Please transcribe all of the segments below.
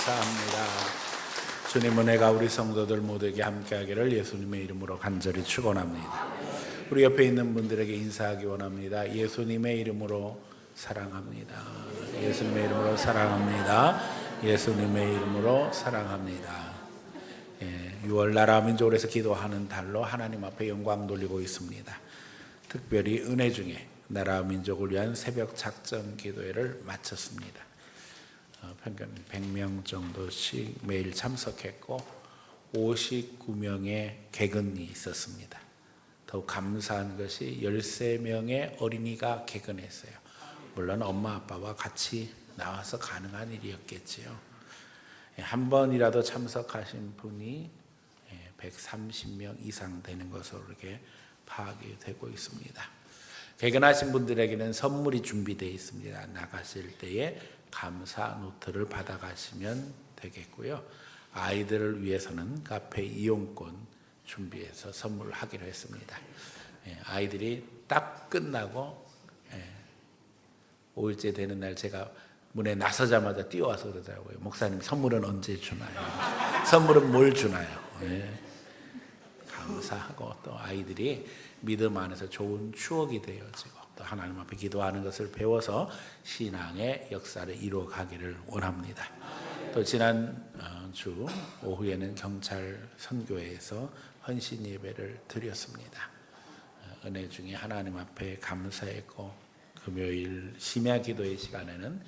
감사합니다. 주님 은혜가 우리 성도들 모두에게 함께하기를 예수님의 이름으로 간절히 축원합니다. 우리 옆에 있는 분들에게 인사하기 원합니다. 예수님의 이름으로 사랑합니다. 예수님의 이름으로 사랑합니다. 예수님의 이름으로 사랑합니다. 6월 나라 민족을 해서 기도하는 달로 하나님 앞에 영광 돌리고 있습니다. 특별히 은혜 중에 나라 민족을 위한 새벽 작전 기도회를 마쳤습니다. 평균 100명 정도씩 매일 참석했고 59명의 개근이 있었습니다. 더욱 감사한 것이 13명의 어린이가 개근했어요. 물론 엄마 아빠와 같이 나와서 가능한 일이었겠지요. 한 번이라도 참석하신 분이 130명 이상 되는 것으로 이렇게 파악이 되고 있습니다. 개근하신 분들에게는 선물이 준비되어 있습니다. 나가실 때에 감사 노트를 받아가시면 되겠고요. 아이들을 위해서는 카페 이용권 준비해서 선물하기로 했습니다. 아이들이 딱 끝나고 5일째 되는 날 제가 문에 나서자마자 뛰어와서 그러더라고요. 목사님 선물은 언제 주나요? 선물은 뭘 주나요? 감사하고 또 아이들이 믿음 안에서 좋은 추억이 되어지고 또 하나님 앞에 기도하는 것을 배워서 신앙의 역사를 이루어가기를 원합니다. 또 지난 주 오후에는 경찰 선교회에서 헌신 예배를 드렸습니다. 은혜 중에 하나님 앞에 감사했고 금요일 심야 기도의 시간에는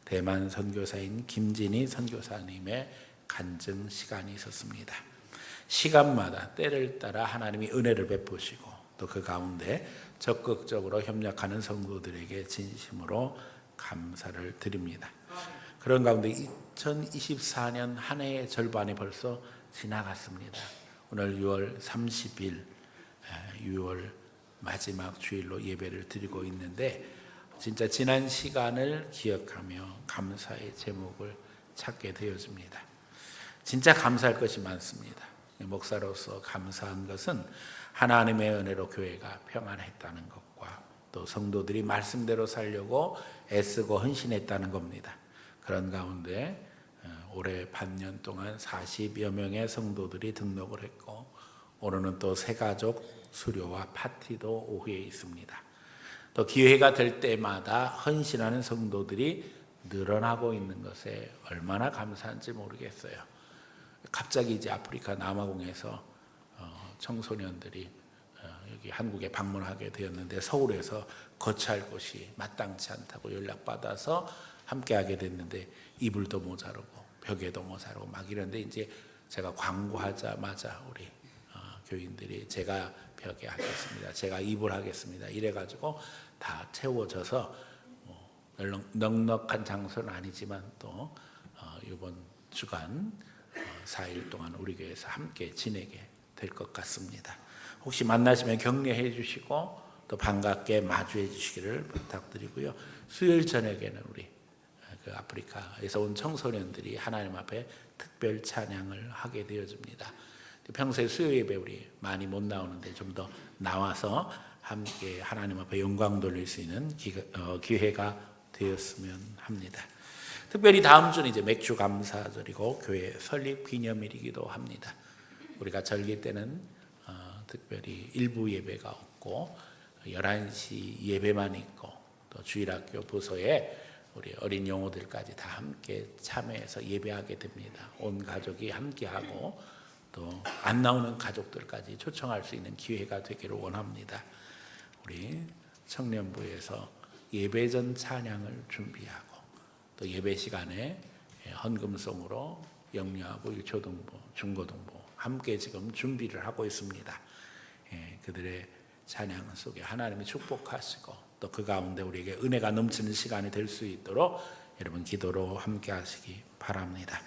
대만 선교사인 김진희 선교사님의 간증 시간이 있었습니다. 시간마다 때를 따라 하나님이 은혜를 베푸시고 또 그 가운데 적극적으로 협력하는 성도들에게 진심으로 감사를 드립니다. 그런 가운데 2024년 한 해의 절반이 벌써 지나갔습니다. 오늘 6월 30일 6월 마지막 주일로 예배를 드리고 있는데 진짜 지난 시간을 기억하며 감사의 제목을 찾게 되어집니다. 진짜 감사할 것이 많습니다. 목사로서 감사한 것은 하나님의 은혜로 교회가 평안했다는 것과 또 성도들이 말씀대로 살려고 애쓰고 헌신했다는 겁니다. 그런 가운데 올해 반년 동안 40여 명의 성도들이 등록을 했고 오늘은 또 새가족 수료와 파티도 오후에 있습니다. 또 기회가 될 때마다 헌신하는 성도들이 늘어나고 있는 것에 얼마나 감사한지 모르겠어요. 갑자기 이제 아프리카 남아공에서 청소년들이 여기 한국에 방문하게 되었는데 서울에서 거처할 곳이 마땅치 않다고 연락받아서 함께하게 됐는데 이불도 모자르고 벽에도 모자르고 막 이런데 이제 제가 광고하자마자 우리 교인들이 제가 벽에 하겠습니다. 제가 이불 하겠습니다. 이래가지고 다 채워져서 넉넉한 장소는 아니지만 또 이번 주간 4일 동안 우리 교회에서 함께 지내게 될 것 같습니다. 혹시 만나시면 격려해 주시고 또 반갑게 마주해 주시기를 부탁드리고요. 수요일 저녁에는 우리 그 아프리카에서 온 청소년들이 하나님 앞에 특별 찬양을 하게 되어집니다. 평소에 수요 예배 우리 많이 못 나오는데 좀 더 나와서 함께 하나님 앞에 영광 돌릴 수 있는 기회가 되었으면 합니다. 특별히 다음 주는 이제 맥주 감사절이고 교회 설립 기념일이기도 합니다. 우리가 절기 때는 특별히 일부 예배가 없고 11시 예배만 있고 또 주일학교 부서에 우리 어린 영호들까지 다 함께 참여해서 예배하게 됩니다. 온 가족이 함께하고 또 안 나오는 가족들까지 초청할 수 있는 기회가 되기를 원합니다. 우리 청년부에서 예배전 찬양을 준비하고 또 예배 시간에 헌금송으로 영유아부, 초등부, 중고등부 함께 지금 준비를 하고 있습니다. 그들의 찬양 속에 하나님이 축복하시고 또 그 가운데 우리에게 은혜가 넘치는 시간이 될 수 있도록 여러분 기도로 함께 하시기 바랍니다.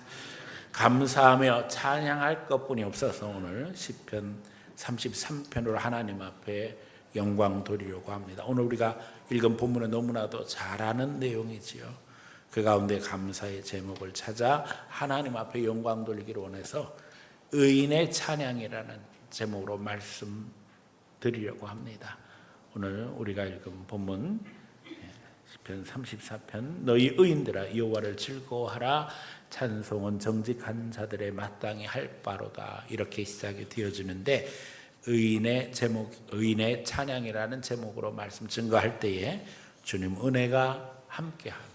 감사하며 찬양할 것뿐이 없어서 오늘 시편 33편으로 하나님 앞에 영광 돌리려고 합니다. 오늘 우리가 읽은 본문은 너무나도 잘 아는 내용이지요. 그 가운데 감사의 제목을 찾아 하나님 앞에 영광 돌리기를 원해서 의인의 찬양이라는 제목으로 말씀드리려고 합니다. 오늘 우리가 읽은 본문 시편 34편 너희 의인들아 여호와를 즐거워하라 찬송은 정직한 자들의 마땅히 할 바로다 이렇게 시작이 되어지는데 의인의 제목 의인의 찬양이라는 제목으로 말씀 증거할 때에 주님 은혜가 함께하며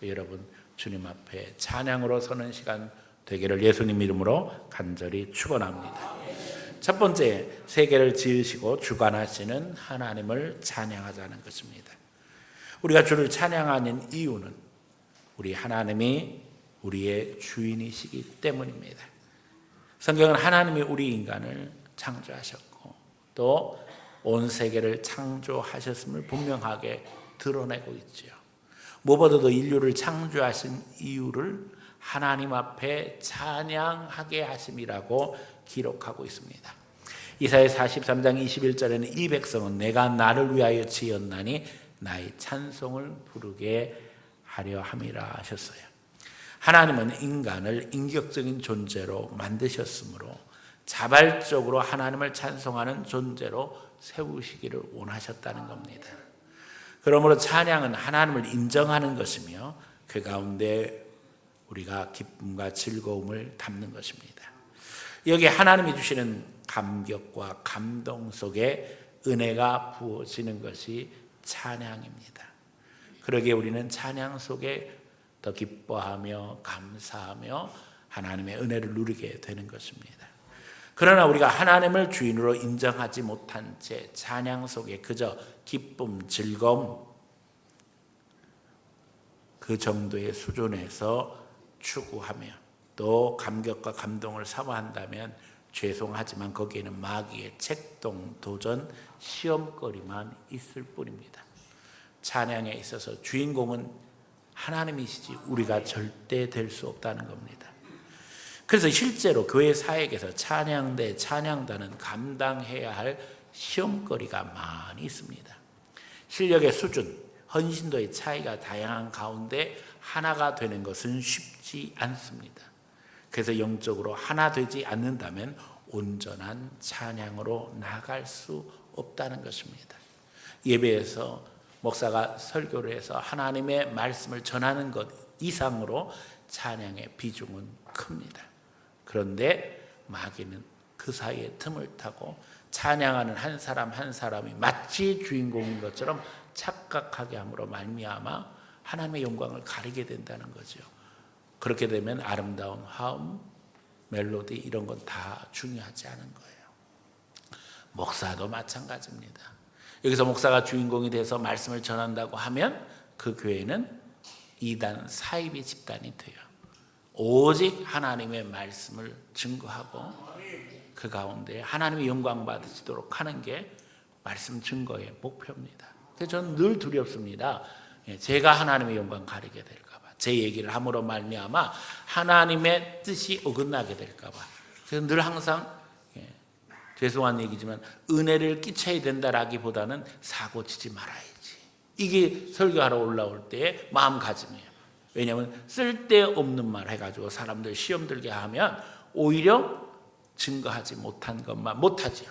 또 여러분 주님 앞에 찬양으로 서는 시간 되기를 예수님 이름으로 간절히 축원합니다. 첫 번째 세계를 지으시고 주관하시는 하나님을 찬양하자는 것입니다. 우리가 주를 찬양하는 이유는 우리 하나님이 우리의 주인이시기 때문입니다. 성경은 하나님이 우리 인간을 창조하셨고 또 온 세계를 창조하셨음을 분명하게 드러내고 있죠. 무엇보다도 인류를 창조하신 이유를 하나님 앞에 찬양하게 하심이라고 기록하고 있습니다. 이사야 43장 21절에는 이 백성은 내가 나를 위하여 지었나니 나의 찬송을 부르게 하려 함이라 하셨어요. 하나님은 인간을 인격적인 존재로 만드셨으므로 자발적으로 하나님을 찬송하는 존재로 세우시기를 원하셨다는 겁니다. 그러므로 찬양은 하나님을 인정하는 것이며 그 가운데 우리가 기쁨과 즐거움을 담는 것입니다. 여기 하나님이 주시는 감격과 감동 속에 은혜가 부어지는 것이 찬양입니다. 그러기에 우리는 찬양 속에 더 기뻐하며 감사하며 하나님의 은혜를 누리게 되는 것입니다. 그러나 우리가 하나님을 주인으로 인정하지 못한 채 찬양 속에 그저 기쁨, 즐거움 그 정도의 수준에서 추구하며 또 감격과 감동을 사모한다면 죄송하지만 거기에는 마귀의 책동, 도전, 시험거리만 있을 뿐입니다. 찬양에 있어서 주인공은 하나님이시지 우리가 절대 될 수 없다는 겁니다. 그래서 실제로 교회 사역에서 찬양대, 찬양단은 감당해야 할 시험거리가 많이 있습니다. 실력의 수준, 헌신도의 차이가 다양한 가운데 하나가 되는 것은 쉽지 않습니다. 그래서 영적으로 하나 되지 않는다면 온전한 찬양으로 나아갈 수 없다는 것입니다. 예배에서 목사가 설교를 해서 하나님의 말씀을 전하는 것 이상으로 찬양의 비중은 큽니다. 그런데 마귀는 그 사이에 틈을 타고 찬양하는 한 사람 한 사람이 마치 주인공인 것처럼 착각하게 함으로 말미암아 하나님의 영광을 가리게 된다는 거죠. 그렇게 되면 아름다운 화음, 멜로디 이런 건 다 중요하지 않은 거예요. 목사도 마찬가지입니다. 여기서 목사가 주인공이 돼서 말씀을 전한다고 하면 그 교회는 이단 사이비 집단이 돼요. 오직 하나님의 말씀을 증거하고 그 가운데 하나님의 영광 받으시도록 하는 게 말씀 증거의 목표입니다. 그래서 저는 늘 두렵습니다. 제가 하나님의 영광 가리게 될까 봐, 제 얘기를 함으로 말미암아 하나님의 뜻이 어긋나게 될까 봐. 그래서 늘 항상 죄송한 얘기지만 은혜를 끼쳐야 된다라기보다는 사고치지 말아야지. 이게 설교하러 올라올 때의 마음가짐이에요. 왜냐하면 쓸데없는 말 해가지고 사람들 시험 들게 하면 오히려 증거하지 못한 것만 못하죠.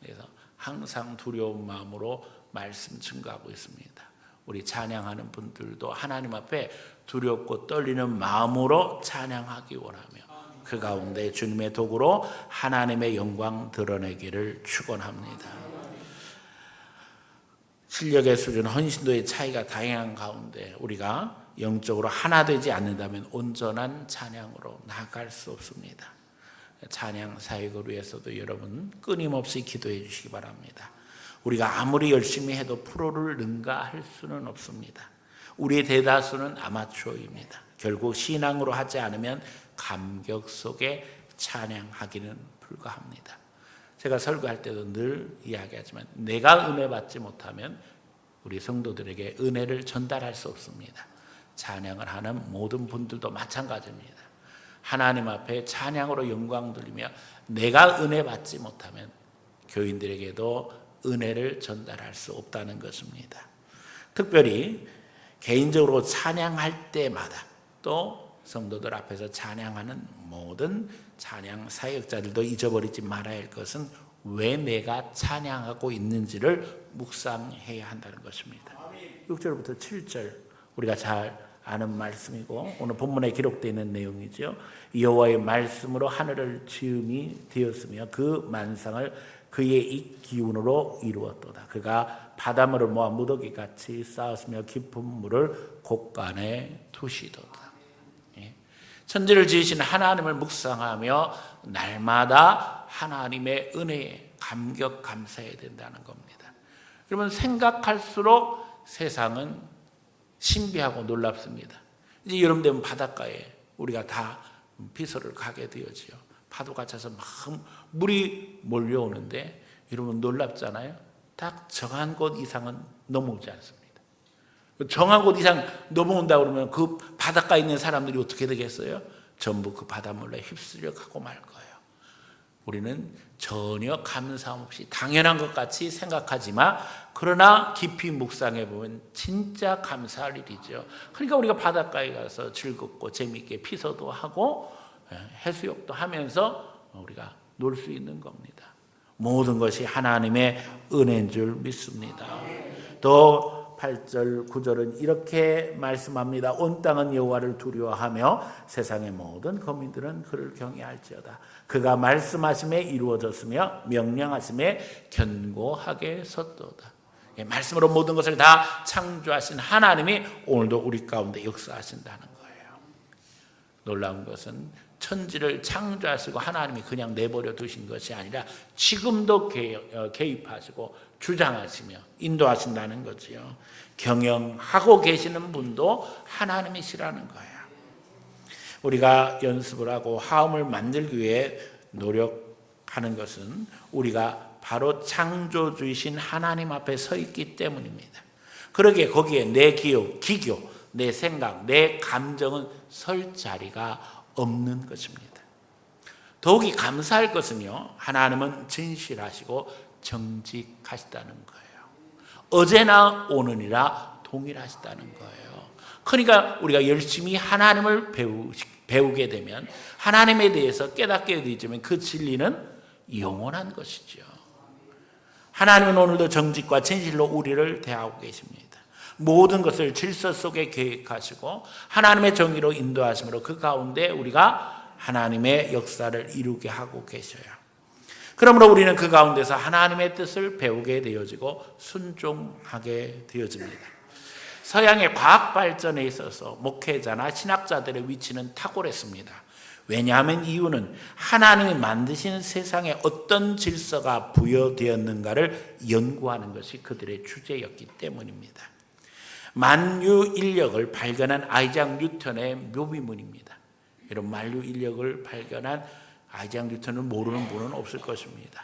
그래서 항상 두려운 마음으로 말씀 증거하고 있습니다. 우리 찬양하는 분들도 하나님 앞에 두렵고 떨리는 마음으로 찬양하기 원하며 그 가운데 주님의 도구로 하나님의 영광 드러내기를 축원합니다. 실력의 수준, 헌신도의 차이가 다양한 가운데 우리가 영적으로 하나 되지 않는다면 온전한 찬양으로 나아갈 수 없습니다. 찬양 사역을 위해서도 여러분 끊임없이 기도해 주시기 바랍니다. 우리가 아무리 열심히 해도 프로를 능가할 수는 없습니다. 우리의 대다수는 아마추어입니다. 결국 신앙으로 하지 않으면 감격 속에 찬양하기는 불가합니다. 제가 설교할 때도 늘 이야기하지만 내가 은혜 받지 못하면 우리 성도들에게 은혜를 전달할 수 없습니다. 찬양을 하는 모든 분들도 마찬가지입니다. 하나님 앞에 찬양으로 영광 돌리며 내가 은혜 받지 못하면 교인들에게도 은혜를 전달할 수 없다는 것입니다. 특별히 개인적으로 찬양할 때마다 또 성도들 앞에서 찬양하는 모든 찬양 사역자들도 잊어버리지 말아야 할 것은 왜 내가 찬양하고 있는지를 묵상해야 한다는 것입니다. 6절부터 7절 우리가 잘 아는 말씀이고 오늘 본문에 기록되어 있는 내용이죠. 여호와의 말씀으로 하늘을 지음이 되었으며 그 만상을 그의 이 기운으로 이루었도다. 그가 바닷물을 모아 무더기같이 쌓았으며 깊은 물을 곳간에 두시도다. 천지를 지으신 하나님을 묵상하며 날마다 하나님의 은혜에 감격 감사해야 된다는 겁니다. 여러분, 생각할수록 세상은 신비하고 놀랍습니다. 이제 여름 되면 바닷가에 우리가 다 피서를 가게 되어지요. 파도가 차서 막 물이 몰려오는데 여러분 놀랍잖아요. 딱 정한 곳 이상은 넘어오지 않습니다. 정한 곳 이상 넘어온다 그러면 그 바닷가에 있는 사람들이 어떻게 되겠어요? 전부 그 바닷물에 휩쓸려 가고 말 거예요. 우리는 전혀 감사함 없이 당연한 것 같이 생각하지만 그러나 깊이 묵상해 보면 진짜 감사할 일이죠. 그러니까 우리가 바닷가에 가서 즐겁고 재미있게 피서도 하고 해수욕도 하면서 우리가 놀 수 있는 겁니다. 모든 것이 하나님의 은혜인 줄 믿습니다. 또 8절 9절은 이렇게 말씀합니다. 온 땅은 여호와를 두려워하며 세상의 모든 거민들은 그를 경외할지어다. 그가 말씀하심에 이루어졌으며 명령하심에 견고하게 섰도다. 말씀으로 모든 것을 다 창조하신 하나님이 오늘도 우리 가운데 역사하신다는 거예요. 놀라운 것은 천지를 창조하시고 하나님이 그냥 내버려 두신 것이 아니라 지금도 개입하시고 주장하시며 인도하신다는 거지요. 경영하고 계시는 분도 하나님이시라는 거예요. 우리가 연습을 하고 화음을 만들기 위해 노력하는 것은 우리가 바로 창조주이신 하나님 앞에 서 있기 때문입니다. 그러기에 거기에 내 기교, 내 생각, 내 감정은 설 자리가 없는 것입니다. 더욱이 감사할 것은요, 하나님은 진실하시고 정직하시다는 거예요. 어제나 오늘이라 동일하시다는 거예요. 그러니까 우리가 열심히 하나님을 배우게 되면 하나님에 대해서 깨닫게 되지만 그 진리는 영원한 것이죠. 하나님은 오늘도 정직과 진실로 우리를 대하고 계십니다. 모든 것을 질서 속에 계획하시고 하나님의 정의로 인도하심으로 그 가운데 우리가 하나님의 역사를 이루게 하고 계셔요. 그러므로 우리는 그 가운데서 하나님의 뜻을 배우게 되어지고 순종하게 되어집니다. 서양의 과학 발전에 있어서 목회자나 신학자들의 위치는 탁월했습니다. 왜냐하면 이유는 하나님이 만드신 세상에 어떤 질서가 부여되었는가를 연구하는 것이 그들의 주제였기 때문입니다. 만유인력을 발견한 아이작 뉴턴의 묘비문입니다. 이런 만유인력을 발견한 아이작 뉴턴을 모르는 분은 없을 것입니다.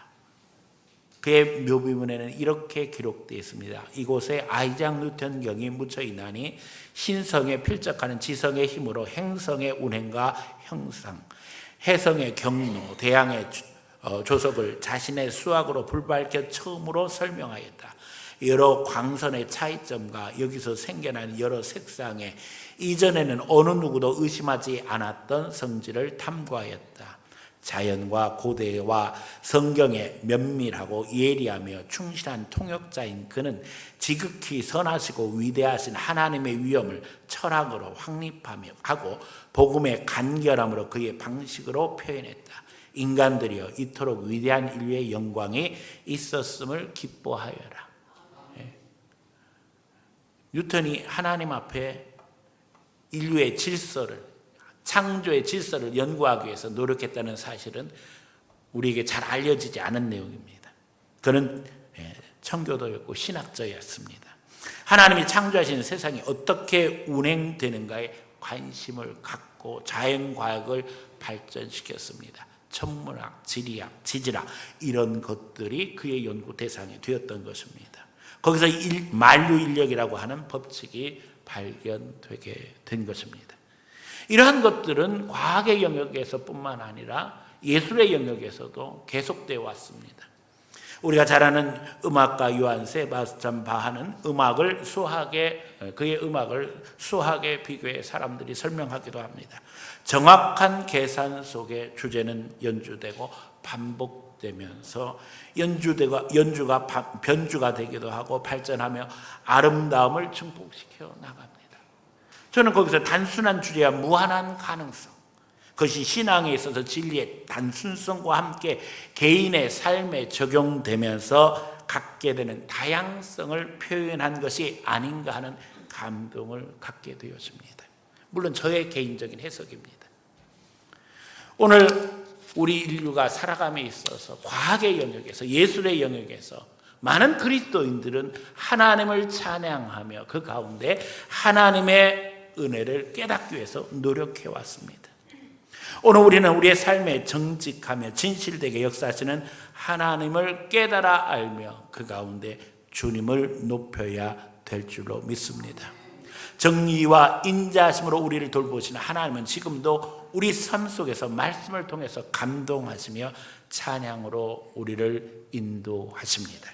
그의 묘비문에는 이렇게 기록되어 있습니다. 이곳에 아이작 뉴턴경이 묻혀 있나니 신성에 필적하는 지성의 힘으로 행성의 운행과 형상, 해성의 경로, 대양의 조석을 자신의 수학으로 불밝혀 처음으로 설명하였다. 여러 광선의 차이점과 여기서 생겨난 여러 색상의 이전에는 어느 누구도 의심하지 않았던 성질을 탐구하였다. 자연과 고대와 성경에 면밀하고 예리하며 충실한 통역자인 그는 지극히 선하시고 위대하신 하나님의 위엄을 철학으로 확립하며 하고 복음의 간결함으로 그의 방식으로 표현했다. 인간들이여 이토록 위대한 인류의 영광이 있었음을 기뻐하여라. 뉴턴이 하나님 앞에 인류의 질서를, 창조의 질서를 연구하기 위해서 노력했다는 사실은 우리에게 잘 알려지지 않은 내용입니다. 그는 청교도였고 신학자였습니다. 하나님이 창조하신 세상이 어떻게 운행되는가에 관심을 갖고 자연과학을 발전시켰습니다. 천문학, 지리학, 지질학 이런 것들이 그의 연구 대상이 되었던 것입니다. 거기서 만유인력이라고 하는 법칙이 발견되게 된 것입니다. 이러한 것들은 과학의 영역에서뿐만 아니라 예술의 영역에서도 계속되어 왔습니다. 우리가 잘 아는 음악가 요한 세바스찬 바하는 그의 음악을 수학에 비교해 사람들이 설명하기도 합니다. 정확한 계산 속에 주제는 연주되고 반복되면서 연주가 변주가 되기도 하고 발전하며 아름다움을 증폭시켜 나갑니다. 저는 거기서 단순한 주제와 무한한 가능성, 그것이 신앙에 있어서 진리의 단순성과 함께 개인의 삶에 적용되면서 갖게 되는 다양성을 표현한 것이 아닌가 하는 감동을 갖게 되었습니다. 물론 저의 개인적인 해석입니다. 오늘 우리 인류가 살아감에 있어서 과학의 영역에서, 예술의 영역에서 많은 그리스도인들은 하나님을 찬양하며 그 가운데 하나님의 은혜를 깨닫기 위해서 노력해 왔습니다. 오늘 우리는 우리의 삶에 정직하며 진실되게 역사하시는 하나님을 깨달아 알며 그 가운데 주님을 높여야 될 줄로 믿습니다. 정의와 인자하심으로 우리를 돌보시는 하나님은 지금도 우리 삶 속에서 말씀을 통해서 감동하시며 찬양으로 우리를 인도하십니다.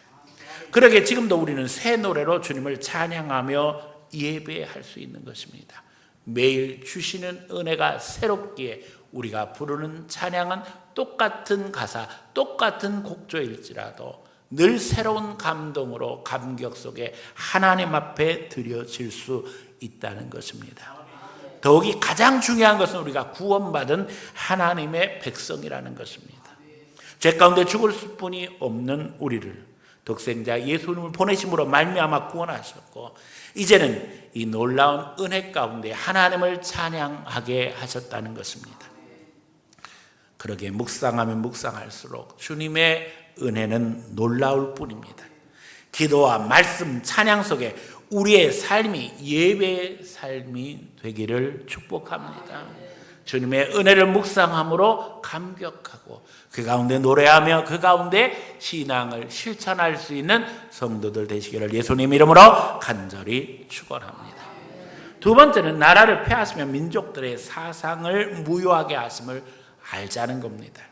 그러기에 지금도 우리는 새 노래로 주님을 찬양하며 예배할 수 있는 것입니다. 매일 주시는 은혜가 새롭기에 우리가 부르는 찬양은 똑같은 가사, 똑같은 곡조일지라도 늘 새로운 감동으로 감격 속에 하나님 앞에 드려질 수 있다는 것입니다. 더욱이 가장 중요한 것은 우리가 구원받은 하나님의 백성이라는 것입니다. 죄 가운데 죽을 수뿐이 없는 우리를 독생자 예수님을 보내심으로 말미암아 구원하셨고, 이제는 이 놀라운 은혜 가운데 하나님을 찬양하게 하셨다는 것입니다. 그러기에 묵상하면 묵상할수록 주님의 은혜는 놀라울 뿐입니다. 기도와 말씀, 찬양 속에 우리의 삶이 예배의 삶이 되기를 축복합니다. 주님의 은혜를 묵상함으로 감격하고 그 가운데 노래하며 그 가운데 신앙을 실천할 수 있는 성도들 되시기를 예수님 이름으로 간절히 축원합니다. 두 번째는 나라를 폐하시며 민족들의 사상을 무효하게 하심을 알자는 겁니다.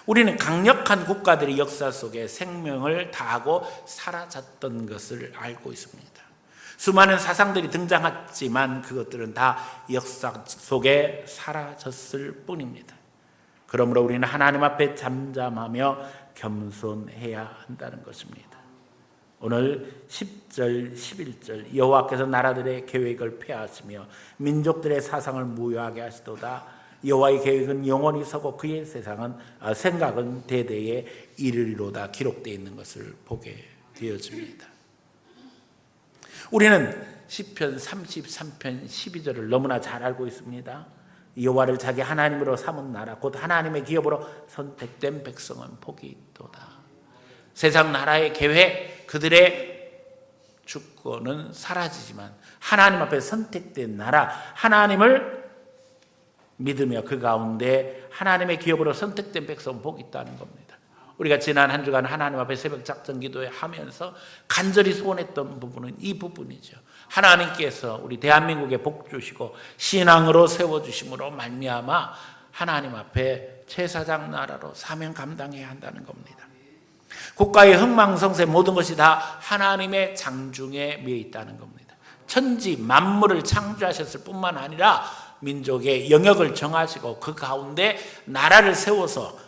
우리는 강력한 국가들이 역사 속에 생명을 다하고 사라졌던 것을 알고 있습니다. 수많은 사상들이 등장했지만 그것들은 다 역사 속에 사라졌을 뿐입니다. 그러므로 우리는 하나님 앞에 잠잠하며 겸손해야 한다는 것입니다. 오늘 10절, 11절 여호와께서 나라들의 계획을 폐하시며 민족들의 사상을 무효하게 하시도다. 여호와의 계획은 영원히 서고 그의 생각은 대대에 이르리로다 기록되어 있는 것을 보게 되어집니다. 우리는 시편 33편 12절을 너무나 잘 알고 있습니다. 여호와를 자기 하나님으로 삼은 나라 곧 하나님의 기업으로 선택된 백성은 복이 있도다. 세상 나라의 계획, 그들의 주권은 사라지지만 하나님 앞에 선택된 나라, 하나님을 믿으며 그 가운데 하나님의 기업으로 선택된 백성은 복이 있다는 겁니다. 우리가 지난 한 주간 하나님 앞에 새벽 작전 기도회 하면서 간절히 소원했던 부분은 이 부분이죠. 하나님께서 우리 대한민국에 복 주시고 신앙으로 세워주심으로 말미암아 하나님 앞에 제사장 나라로 사명 감당해야 한다는 겁니다. 국가의 흥망성쇠 모든 것이 다 하나님의 장중에 매여 있다는 겁니다. 천지 만물을 창조하셨을 뿐만 아니라 민족의 영역을 정하시고 그 가운데 나라를 세워서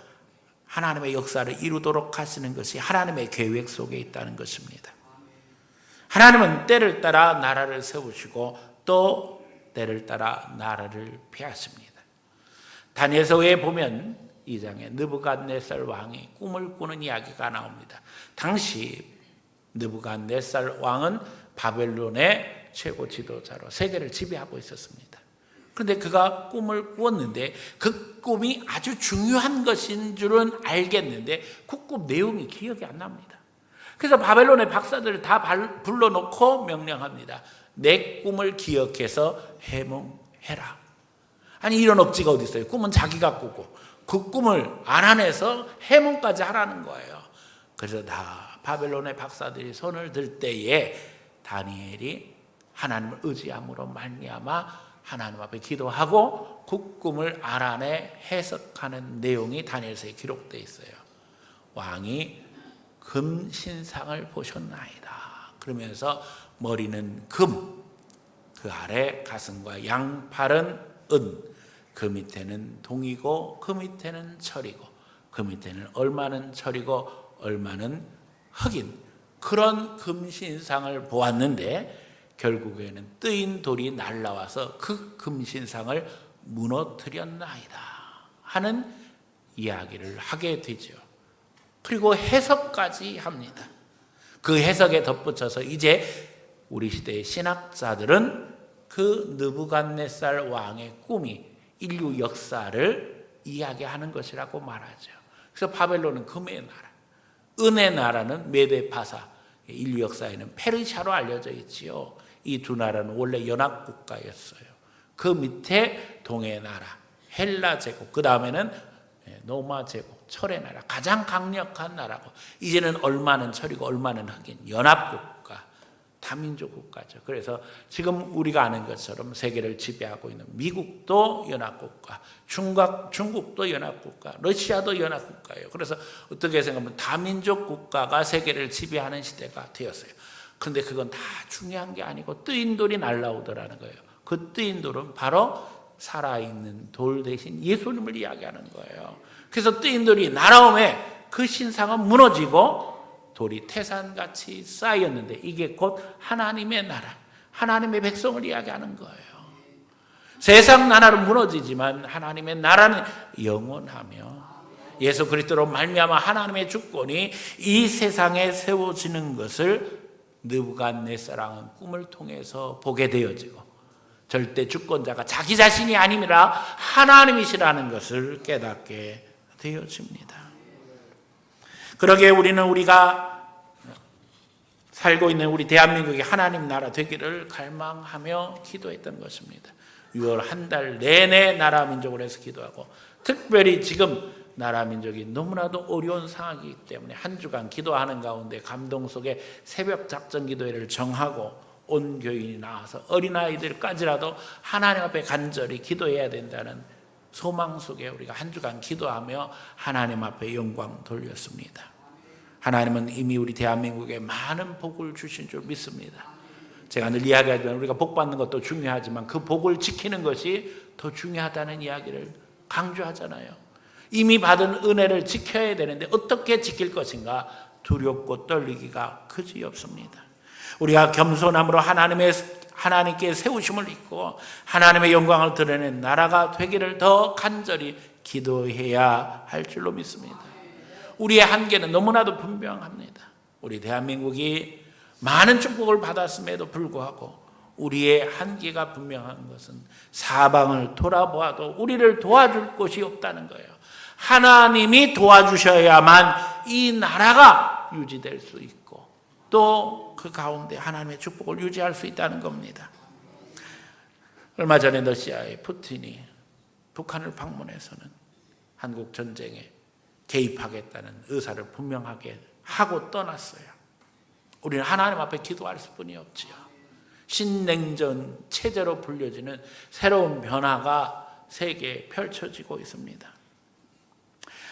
하나님의 역사를 이루도록 하시는 것이 하나님의 계획 속에 있다는 것입니다. 하나님은 때를 따라 나라를 세우시고 또 때를 따라 나라를 폐하십니다. 다니엘서에 보면 2장에 느부갓네살 왕이 꿈을 꾸는 이야기가 나옵니다. 당시 느부갓네살 왕은 바벨론의 최고 지도자로 세계를 지배하고 있었습니다. 그런데 그가 꿈을 꾸었는데 그 꿈이 아주 중요한 것인 줄은 알겠는데 그 꿈 내용이 기억이 안 납니다. 그래서 바벨론의 박사들을 다 불러놓고 명령합니다. 내 꿈을 기억해서 해몽해라. 아니 이런 억지가 어디 있어요. 꿈은 자기가 꾸고 그 꿈을 알아내서 해몽까지 하라는 거예요. 그래서 다 바벨론의 박사들이 손을 들 때에 다니엘이 하나님을 의지함으로 말미암아 하나님 앞에 기도하고 그 꿈을 알아내 해석하는 내용이 다니엘서에 기록되어 있어요. 왕이 금 신상을 보셨나이다. 그러면서 머리는 금, 그 아래 가슴과 양팔은 은, 그 밑에는 동이고 그 밑에는 철이고 그 밑에는 얼마는 철이고 얼마는 흑인, 그런 금신상을 보았는데 결국에는 뜨인 돌이 날라와서 그 금신상을 무너뜨렸나이다 하는 이야기를 하게 되죠. 그리고 해석까지 합니다. 그 해석에 덧붙여서 이제 우리 시대의 신학자들은 그 느부갓네살 왕의 꿈이 인류 역사를 이야기하는 것이라고 말하죠. 그래서 바벨론은 금의 나라, 은의 나라는 메데파사, 인류 역사에는 페르시아로 알려져 있지요. 이 두 나라는 원래 연합국가였어요. 그 밑에 동의 나라, 헬라 제국, 그 다음에는 로마 제국, 철의 나라, 가장 강력한 나라고, 이제는 얼마는 철이고 얼마는 흑인, 연합국가, 다민족 국가죠. 그래서 지금 우리가 아는 것처럼 세계를 지배하고 있는 미국도 연합국가, 중국도 연합국가, 러시아도 연합국가예요. 그래서 어떻게 생각하면 다민족 국가가 세계를 지배하는 시대가 되었어요. 그런데 그건 다 중요한 게 아니고 뜨인 돌이 날라오더라는 거예요. 그 뜨인 돌은 바로 살아있는 돌 대신 예수님을 이야기하는 거예요. 그래서 뜨인 돌이 날아오매 그 신상은 무너지고 돌이 태산같이 쌓였는데 이게 곧 하나님의 나라, 하나님의 백성을 이야기하는 거예요. 세상 나라는 무너지지만 하나님의 나라는 영원하며 예수 그리스도로 말미암아 하나님의 주권이 이 세상에 세워지는 것을 느부갓네살왕은 꿈을 통해서 보게 되어지고 절대 주권자가 자기 자신이 아니라 하나님이시라는 것을 깨닫게 되어집니다. 그러기에 우리가 살고 있는 우리 대한민국이 하나님 나라 되기를 갈망하며 기도했던 것입니다. 6월 한 달 내내 나라 민족을 해서 기도하고, 특별히 지금 나라 민족이 너무나도 어려운 상황이기 때문에 한 주간 기도하는 가운데 감동 속에 새벽 작전 기도회를 정하고 온 교인이 나와서 어린아이들까지라도 하나님 앞에 간절히 기도해야 된다는 소망 속에 우리가 한 주간 기도하며 하나님 앞에 영광 돌렸습니다. 하나님은 이미 우리 대한민국에 많은 복을 주신 줄 믿습니다. 제가 늘 이야기하지만 우리가 복 받는 것도 중요하지만 그 복을 지키는 것이 더 중요하다는 이야기를 강조하잖아요. 이미 받은 은혜를 지켜야 되는데 어떻게 지킬 것인가 두렵고 떨리기가 그지없습니다. 우리가 겸손함으로 하나님께 세우심을 입고 하나님의 영광을 드러낸 나라가 되기를 더 간절히 기도해야 할 줄로 믿습니다. 우리의 한계는 너무나도 분명합니다. 우리 대한민국이 많은 축복을 받았음에도 불구하고 우리의 한계가 분명한 것은 사방을 돌아보아도 우리를 도와줄 곳이 없다는 거예요. 하나님이 도와주셔야만 이 나라가 유지될 수 있고 또 그 가운데 하나님의 축복을 유지할 수 있다는 겁니다. 얼마 전에 러시아의 푸틴이 북한을 방문해서는 한국 전쟁에 개입하겠다는 의사를 분명하게 하고 떠났어요. 우리는 하나님 앞에 기도할 뿐이 없지요. 신냉전 체제로 불려지는 새로운 변화가 세계에 펼쳐지고 있습니다.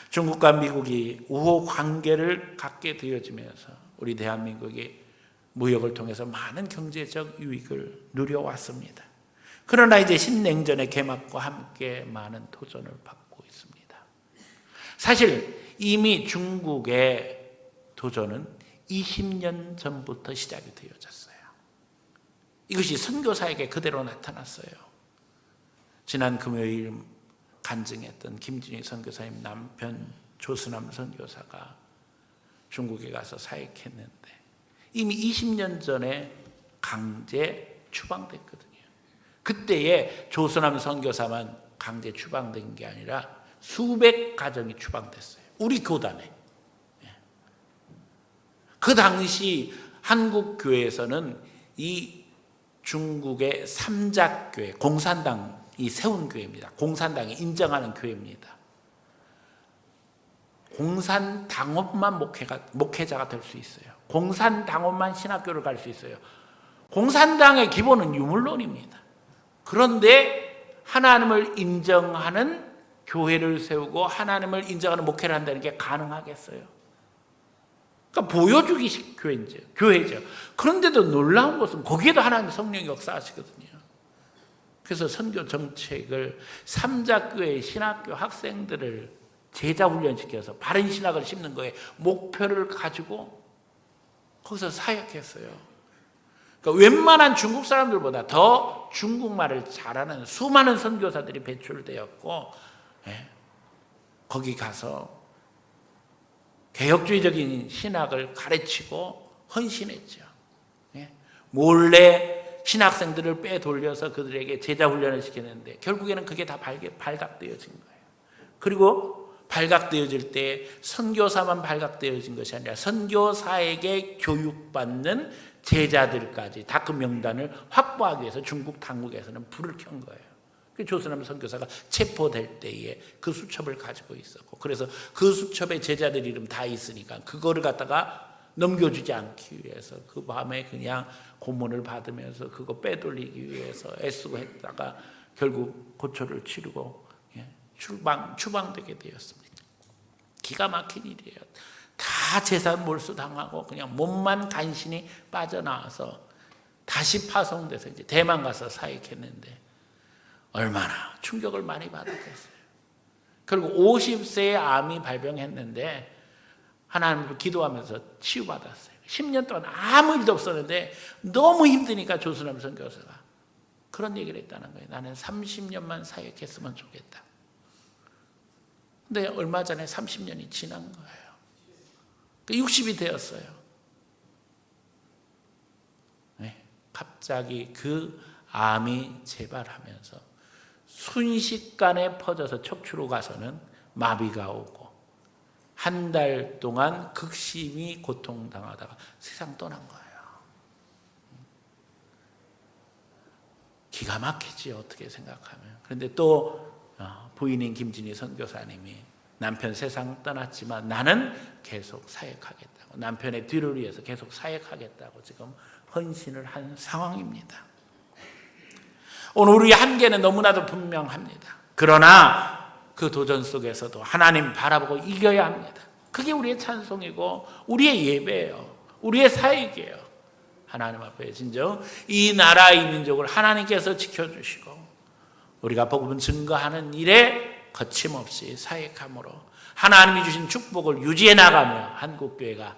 중국과 미국이 우호 관계를 갖게 되어지면서 우리 대한민국이 무역을 통해서 많은 경제적 유익을 누려왔습니다. 그러나 이제 신냉전의 개막과 함께 많은 도전을 받고 있습니다. 사실 이미 중국의 도전은 20년 전부터 시작이 되어졌어요. 이것이 선교사에게 그대로 나타났어요. 지난 금요일 간증했던 김진희 선교사님 남편 조수남 선교사가 중국에 가서 사역했는데 이미 20년 전에 강제 추방됐거든요. 그때에 조수남 선교사만 강제 추방된 게 아니라 수백 가정이 추방됐어요. 우리 교단에. 그 당시 한국 교회에서는 이 중국의 삼작교회, 공산당이 세운 교회입니다. 공산당이 인정하는 교회입니다. 공산당원만 목회자가 될 수 있어요. 공산당원만 신학교를 갈 수 있어요. 공산당의 기본은 유물론입니다. 그런데 하나님을 인정하는 교회를 세우고 하나님을 인정하는 목회를 한다는 게 가능하겠어요? 그러니까 보여주기식 교회죠. 그런데도 놀라운 것은 거기에도 하나님 성령이 역사하시거든요. 그래서 선교 정책을 삼자교회 신학교 학생들을 제자 훈련시켜서 바른 신학을 심는 거에 목표를 가지고 거기서 사역했어요. 그러니까 웬만한 중국 사람들보다 더 중국말을 잘하는 수많은 선교사들이 배출되었고, 거기 가서 개혁주의적인 신학을 가르치고 헌신했죠. 몰래 신학생들을 빼돌려서 그들에게 제자 훈련을 시켰는데 결국에는 그게 다 발각되어진 거예요. 그리고 발각되어질 때 선교사만 발각되어진 것이 아니라 선교사에게 교육받는 제자들까지 다 그 명단을 확보하기 위해서 중국 당국에서는 불을 켠 거예요. 조선남 선교사가 체포될 때에 그 수첩을 가지고 있었고, 그래서 그 수첩에 제자들 이름 다 있으니까 그거를 갖다가 넘겨주지 않기 위해서 그 밤에 그냥 고문을 받으면서 그거 빼돌리기 위해서 애쓰고 했다가 결국 고초를 치르고 추방되게 되었습니다. 기가 막힌 일이에요. 다 재산 몰수당하고 그냥 몸만 간신히 빠져나와서 다시 파송돼서 이제 대만 가서 사역했는데 얼마나 충격을 많이 받았겠어요. 결국 50세에 암이 발병했는데 하나님을 기도하면서 치유받았어요. 10년 동안 아무 일도 없었는데 너무 힘드니까 조선남 선교사가 그런 얘기를 했다는 거예요. 나는 30년만 사역했으면 좋겠다. 근데 얼마 전에 30년이 지난 거예요. 60이 되었어요. 갑자기 그 암이 재발하면서 순식간에 퍼져서 척추로 가서는 마비가 오고 한 달 동안 극심히 고통당하다가 세상 떠난 거예요. 기가 막히지 어떻게 생각하면. 그런데 또 부인인 김진희 선교사님이 남편 세상 떠났지만 나는 계속 사역하겠다고, 남편의 뒤를 위해서 계속 사역하겠다고 지금 헌신을 한 상황입니다. 오늘 우리의 한계는 너무나도 분명합니다. 그러나 그 도전 속에서도 하나님 바라보고 이겨야 합니다. 그게 우리의 찬송이고 우리의 예배예요. 우리의 사역이에요. 하나님 앞에 진정 이 나라 이 민족을 하나님께서 지켜주시고 우리가 복음을 증거하는 일에 거침없이 사역함으로 하나님이 주신 축복을 유지해 나가며 한국교회가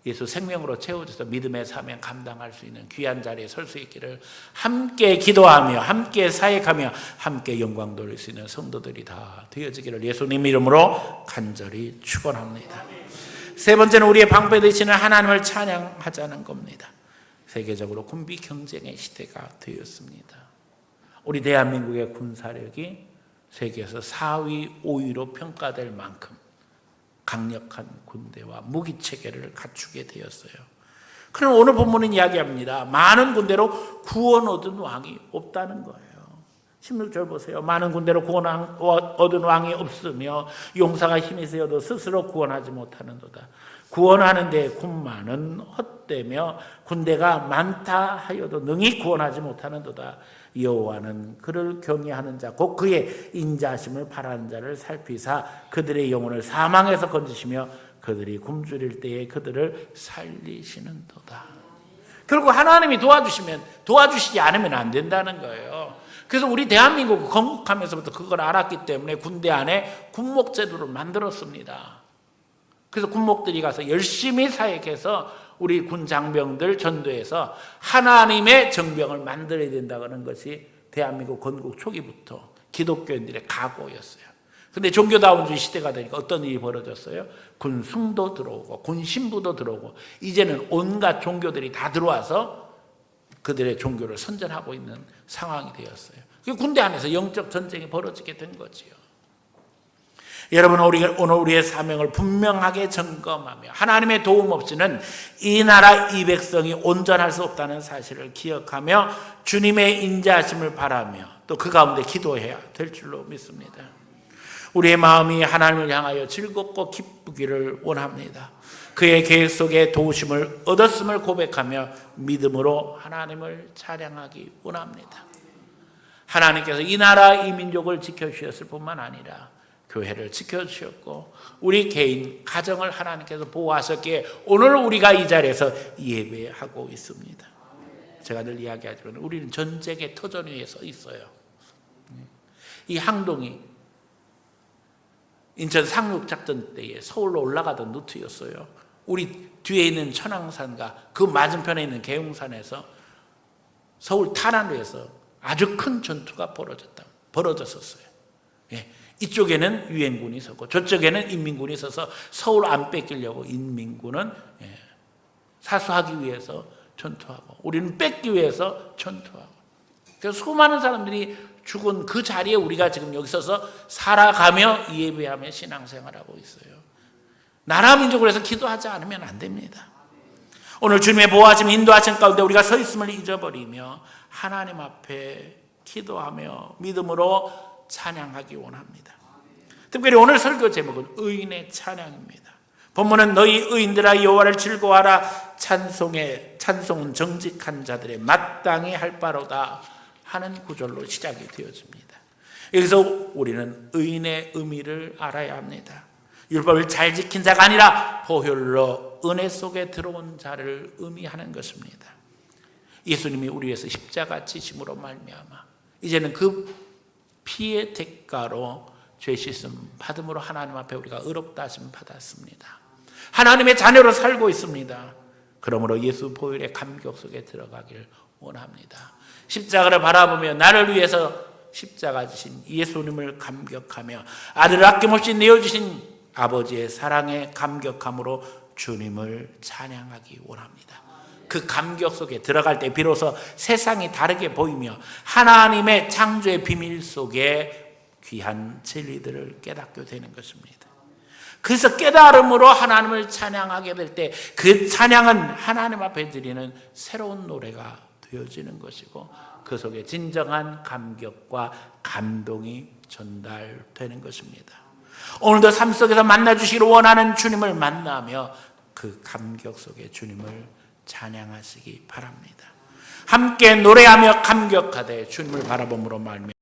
예수 생명으로 채워져서 믿음의 사명 감당할 수 있는 귀한 자리에 설 수 있기를 함께 기도하며 함께 사역하며 함께 영광 돌릴 수 있는 성도들이 다 되어지기를 예수님 이름으로 간절히 축원합니다. 세 번째는 우리의 방패 되시는 하나님을 찬양하자는 겁니다. 세계적으로 군비 경쟁의 시대가 되었습니다. 우리 대한민국의 군사력이 세계에서 4위, 5위로 평가될 만큼 강력한 군대와 무기체계를 갖추게 되었어요. 그럼 오늘 본문은 이야기합니다. 많은 군대로 구원 얻은 왕이 없다는 거예요. 16절 보세요. 많은 군대로 구원 얻은 왕이 없으며 용사가 힘이 세어도 스스로 구원하지 못하는도다. 구원하는 데 군마는 헛되며 군대가 많다 하여도 능히 구원하지 못하는도다. 여호와는 그를 경외하는 자 곧 그의 인자하심을 바라는 자를 살피사 그들의 영혼을 사망에서 건지시며 그들이 굶주릴 때에 그들을 살리시는도다. 결국 하나님이 도와주시지 않으면 안 된다는 거예요. 그래서 우리 대한민국 건국하면서부터 그걸 알았기 때문에 군대 안에 군목제도를 만들었습니다. 그래서 군목들이 가서 열심히 사역해서 우리 군 장병들 전도해서 하나님의 정병을 만들어야 된다는 것이 대한민국 건국 초기부터 기독교인들의 각오였어요. 그런데 종교다운주의 시대가 되니까 어떤 일이 벌어졌어요? 군승도 들어오고 군신부도 들어오고 이제는 온갖 종교들이 다 들어와서 그들의 종교를 선전하고 있는 상황이 되었어요. 군대 안에서 영적 전쟁이 벌어지게 된 거지요. 여러분, 오늘 우리의 사명을 분명하게 점검하며 하나님의 도움 없이는 이 나라 이 백성이 온전할 수 없다는 사실을 기억하며 주님의 인자하심을 바라며 또 그 가운데 기도해야 될 줄로 믿습니다. 우리의 마음이 하나님을 향하여 즐겁고 기쁘기를 원합니다. 그의 계획 속에 도우심을 얻었음을 고백하며 믿음으로 하나님을 찬양하기 원합니다. 하나님께서 이 나라 이 민족을 지켜주셨을 뿐만 아니라 교회를 지켜주셨고 우리 개인 가정을 하나님께서 보호하셨기에 오늘 우리가 이 자리에서 예배하고 있습니다. 제가 늘 이야기하지만 우리는 전쟁의 터전 위에 서 있어요. 이 항동이 인천 상륙작전 때에 서울로 올라가던 루트였어요. 우리 뒤에 있는 천왕산과 그 맞은편에 있는 계웅산에서 서울 탄환로에서 아주 큰 전투가 벌어졌었어요. 예, 이쪽에는 유엔군이 서고 저쪽에는 인민군이 서서 서울 안 뺏기려고 인민군은 사수하기 위해서 전투하고 우리는 뺏기 위해서 전투하고, 그래서 수많은 사람들이 죽은 그 자리에 우리가 지금 여기 서서 살아가며 예배하며 신앙생활하고 있어요. 나라 민족을 해서 기도하지 않으면 안 됩니다. 오늘 주님의 보호하심 인도하심 가운데 우리가 서 있음을 잊어버리며 하나님 앞에 기도하며 믿음으로 찬양하기 원합니다. 특별히 오늘 설교 제목은 의인의 찬양입니다. 본문은 너희 의인들아 여호와를 즐거워하라, 찬송은 정직한 자들의 마땅히 할 바로다 하는 구절로 시작이 되어집니다. 여기서 우리는 의인의 의미를 알아야 합니다. 율법을 잘 지킨 자가 아니라 보혈로 은혜 속에 들어온 자를 의미하는 것입니다. 예수님이 우리 위해서 십자가 지심으로 말미암아 이제는 그 피의 대가로 죄 씻음 받음으로 하나님 앞에 우리가 의롭다 하심 받았습니다. 하나님의 자녀로 살고 있습니다. 그러므로 예수 보혈의 감격 속에 들어가길 원합니다. 십자가를 바라보며 나를 위해서 십자가 지신 예수님을 감격하며 아들을 아낌없이 내어주신 아버지의 사랑에 감격함으로 주님을 찬양하기 원합니다. 그 감격 속에 들어갈 때 비로소 세상이 다르게 보이며 하나님의 창조의 비밀 속에 귀한 진리들을 깨닫게 되는 것입니다. 그래서 깨달음으로 하나님을 찬양하게 될 때 그 찬양은 하나님 앞에 드리는 새로운 노래가 되어지는 것이고 그 속에 진정한 감격과 감동이 전달되는 것입니다. 오늘도 삶 속에서 만나주시기를 원하는 주님을 만나며 그 감격 속에 주님을 찬양하시기 바랍니다. 함께 노래하며 감격하되 주님을 바라봄으로 말미암아